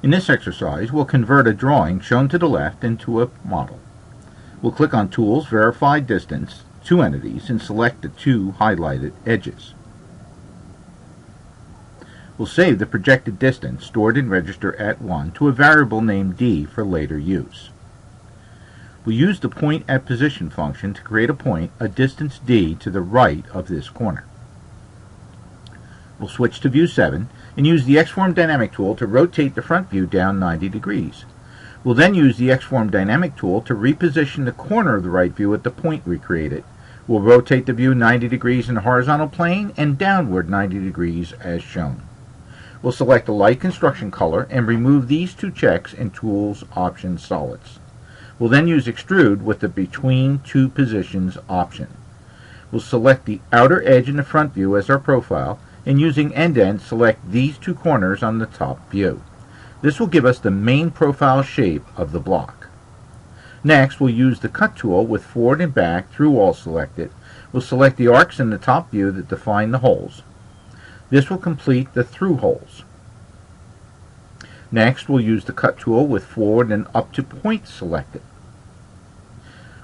In this exercise, we'll convert a drawing shown to the left into a model. We'll click on Tools, Verify Distance, Two Entities, and select the two highlighted edges. We'll save the projected distance stored in register at 1 to a variable named d for later use. We'll use the point at position function to create a point a distance d to the right of this corner. We'll switch to View 7 and use the X-Form Dynamic tool to rotate the front view down 90 degrees. We'll then use the X-Form Dynamic tool to reposition the corner of the right view at the point we created. We'll rotate the view 90 degrees in the horizontal plane and downward 90 degrees as shown. We'll select the light construction color and remove these two checks in Tools, Options, Solids. We'll then use Extrude with the Between Two Positions option. We'll select the outer edge in the front view as our profile, and using End select these two corners on the top view. This will give us the main profile shape of the block. Next, we'll use the Cut tool with forward and back through all selected. We'll select the arcs in the top view that define the holes. This will complete the through holes. Next, we'll use the Cut tool with forward and up to point selected.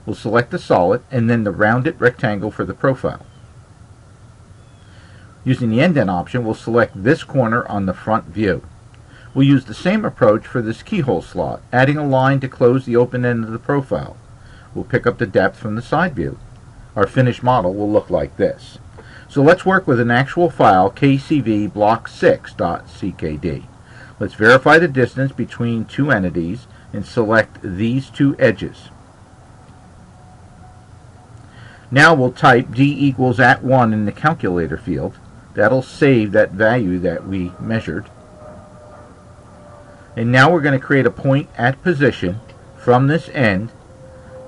We'll select the solid and then the rounded rectangle for the profile. Using the Indent option, we'll select this corner on the front view. We'll use the same approach for this keyhole slot, adding a line to close the open end of the profile. We'll pick up the depth from the side view. Our finished model will look like this. So let's work with an actual file, KCV block6.ckd. Let's verify the distance between two entities and select these two edges. Now we'll type d equals @1 in the calculator field. That'll save that value that we measured. And now we're going to create a point at position from this end,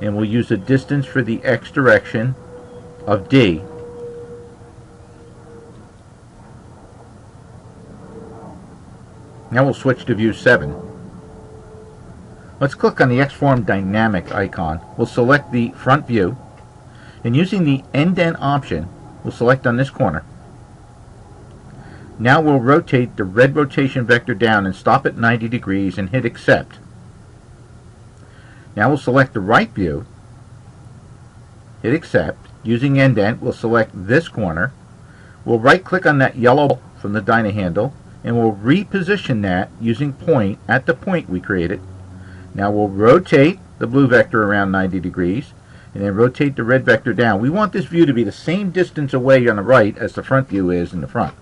and we'll use a distance for the x direction of d. Now we'll switch to View 7. Let's click on the X-Form Dynamic icon. We'll select the front view, and using the Indent option, we'll select on this corner. Now we'll rotate the red rotation vector down and stop at 90 degrees and hit Accept. Now we'll select the right view, hit Accept. Using Indent, we'll select this corner. We'll right-click on that yellow from the Dyna handle, and we'll reposition that using point at the point we created. Now we'll rotate the blue vector around 90 degrees and then rotate the red vector down. We want this view to be the same distance away on the right as the front view is in the front.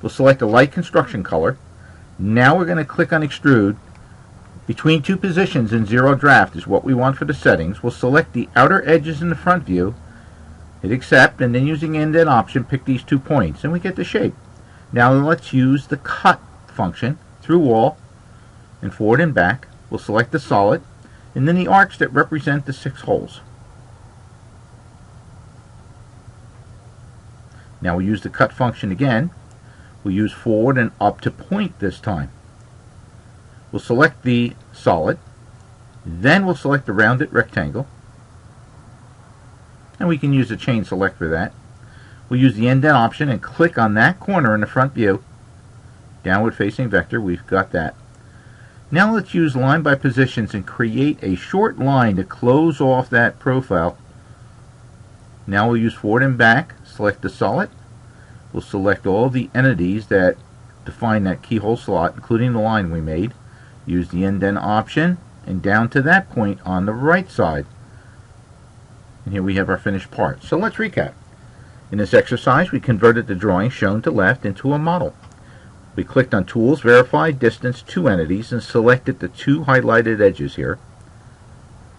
We'll select a light construction color. Now we're going to click on Extrude. Between two positions in zero draft is what we want for the settings. We'll select the outer edges in the front view, hit Accept, and then using Indent option, pick these 2 points, and we get the shape. Now let's use the Cut function through all and forward and back. We'll select the solid and then the arcs that represent the 6 holes. Now we'll use the Cut function again. We'll use forward and up to point this time. We'll select the solid, then we'll select the rounded rectangle, and we can use the chain select for that. We'll use the Indent option and click on that corner in the front view. Downward facing vector, we've got that. Now let's use line by positions and create a short line to close off that profile. Now we'll use forward and back, select the solid. We'll select all the entities that define that keyhole slot, including the line we made. Use the Indent option and down to that point on the right side. And here we have our finished part. So let's recap. In this exercise, we converted the drawing shown to left into a model. We clicked on Tools, Verify Distance, Two Entities, and selected the two highlighted edges here.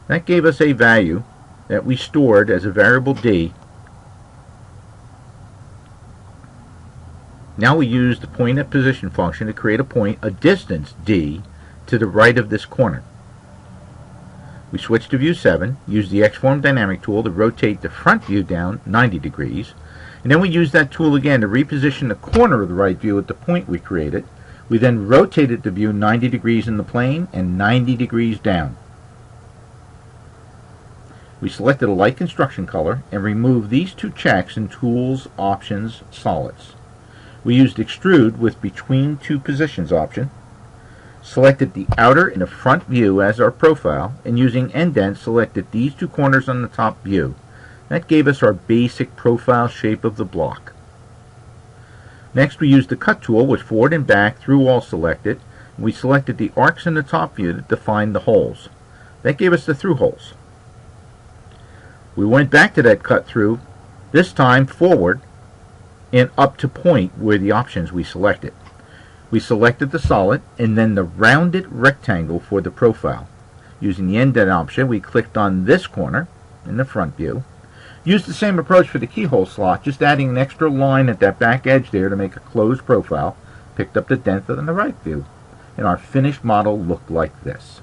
That gave us a value that we stored as a variable d. Now we use the point at position function to create a point a distance d to the right of this corner. We switch to View 7, use the X-Form Dynamic tool to rotate the front view down 90 degrees, and then we use that tool again to reposition the corner of the right view at the point we created. We then rotated the view 90 degrees in the plane and 90 degrees down. We selected a light construction color and removed these two checks in Tools, Options, Solids. We used Extrude with Between Two Positions option. Selected the outer and the front view as our profile, and using indent selected these two corners on the top view. That gave us our basic profile shape of the block. Next we used the cut tool, which forward and back through all selected. We selected the arcs in the top view that defined the holes. That gave us the through holes. We went back to that cut through, this time forward and up to point where the options we selected. We selected the solid and then the rounded rectangle for the profile. Using the indent option, we clicked on this corner in the front view. Used the same approach for the keyhole slot, just adding an extra line at that back edge there to make a closed profile. Picked up the dent on the right view, and our finished model looked like this.